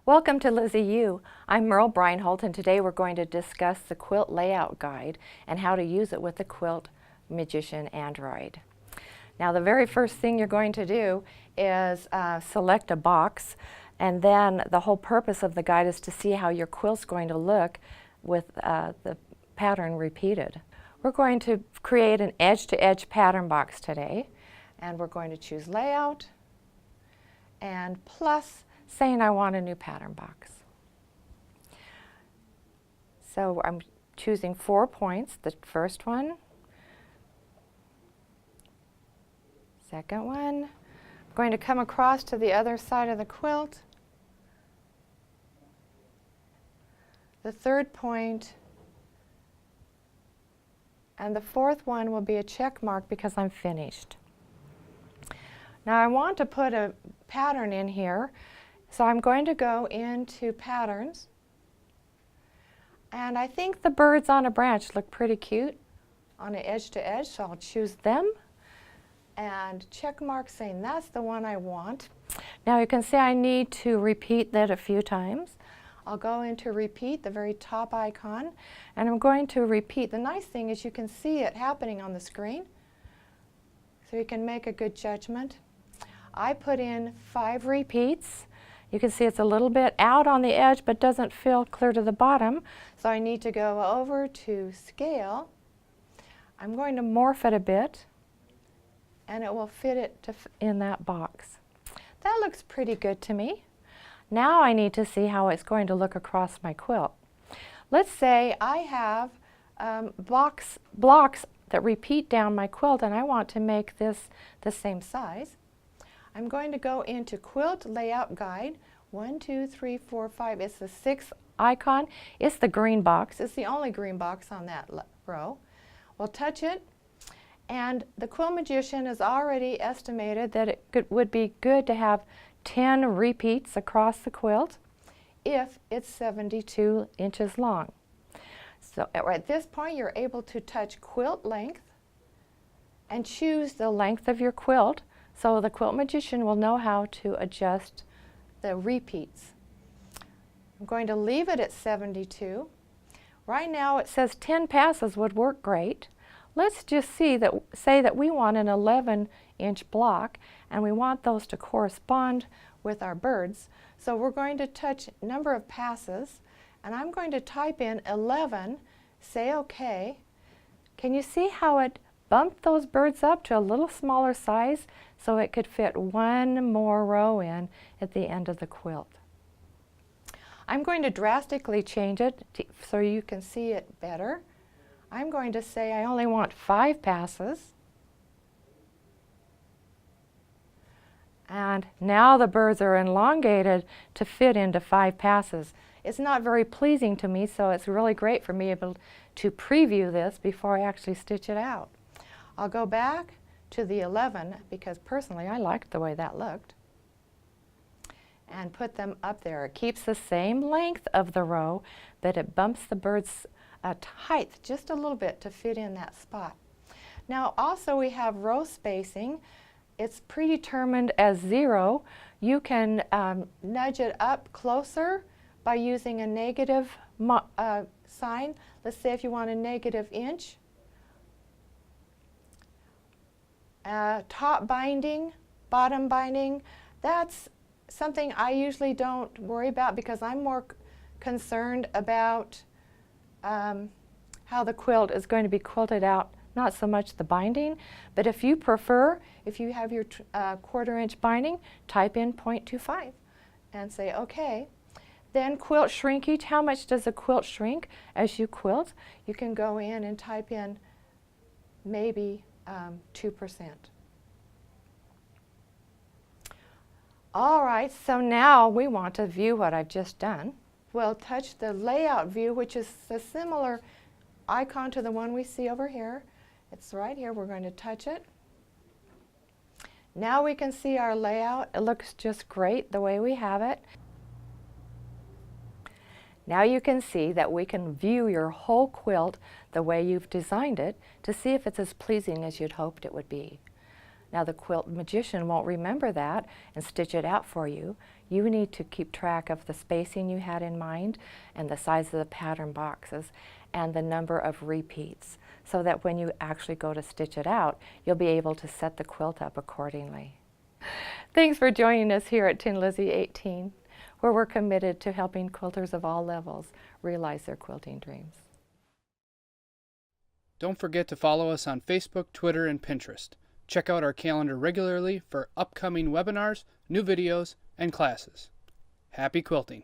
Welcome to Lizzie U. I'm Merle Breinholt, and today we're going to discuss the quilt layout guide and how to use it with the Quilt Magician Android. Now, the very first thing you're going to do is select a box, and then the whole purpose of the guide is to see how your quilt's going to look with the pattern repeated. We're going to create an edge-to-edge pattern box today, and we're going to choose Layout and plus saying I want a new pattern box. So I'm choosing 4 points, the first one, second one. I'm going to come across to the other side of the quilt, the third point, and the fourth one will be a check mark because I'm finished. Now I want to put a pattern in here, so I'm going to go into Patterns, and I think the birds on a branch look pretty cute on an edge to edge, so I'll choose them and check mark saying that's the one I want. Now you can see I need to repeat that a few times. I'll go into Repeat, the very top icon, and I'm going to repeat. The nice thing is you can see it happening on the screen, so you can make a good judgment. I put in 5 repeats. You can see it's a little bit out on the edge but doesn't feel clear to the bottom, so I need to go over to Scale. I'm going to morph it a bit and it will fit it in that box. That looks pretty good to me. Now I need to see how it's going to look across my quilt. Let's say I have blocks that repeat down my quilt and I want to make this the same size. I'm going to go into Quilt Layout Guide, 1, 2, 3, 4, 5. It's the 6th icon. It's the green box. It's the only green box on that row. We'll touch it, and the Quilt Magician has already estimated that it would be good to have 10 repeats across the quilt if it's 72 inches long. So at this point, you're able to touch Quilt Length and choose the length of your quilt, so the Quilt Magician will know how to adjust the repeats. I'm going to leave it at 72. Right now it says 10 passes would work great. Let's just say that we want an 11-inch block and we want those to correspond with our birds. So we're going to touch number of passes, and I'm going to type in 11, say OK. Can you see how it bumped those birds up to a little smaller size so it could fit one more row in at the end of the quilt? I'm going to drastically change it so you can see it better. I'm going to say I only want 5 passes. And now the birds are elongated to fit into 5 passes. It's not very pleasing to me, so it's really great for me able to preview this before I actually stitch it out. I'll go back to the 11 because personally I liked the way that looked, and put them up there. It keeps the same length of the row, but it bumps the bird's height just a little bit to fit in that spot. Now also we have row spacing. It's predetermined as 0. You can nudge it up closer by using a negative sign. Let's say if you want a -1 inch. Top binding, bottom binding, that's something I usually don't worry about because I'm more concerned about how the quilt is going to be quilted out, not so much the binding. But if you prefer, if you have your 1/4 inch binding, type in 0.25 and say OK. Then quilt shrinkage, how much does a quilt shrink as you quilt? You can go in and type in maybe 2%. All right, so now we want to view what I've just done. We'll touch the layout view, which is a similar icon to the one we see over here. It's right here. We're going to touch it. Now we can see our layout. It looks just great the way we have it. Now you can see that we can view your whole quilt the way you've designed it to see if it's as pleasing as you'd hoped it would be. Now the quilt magician won't remember that and stitch it out for you. You need to keep track of the spacing you had in mind and the size of the pattern boxes and the number of repeats, so that when you actually go to stitch it out, you'll be able to set the quilt up accordingly. Thanks for joining us here at Tin Lizzie 18, where we're committed to helping quilters of all levels realize their quilting dreams. Don't forget to follow us on Facebook, Twitter, and Pinterest. Check out our calendar regularly for upcoming webinars, new videos, and classes. Happy quilting!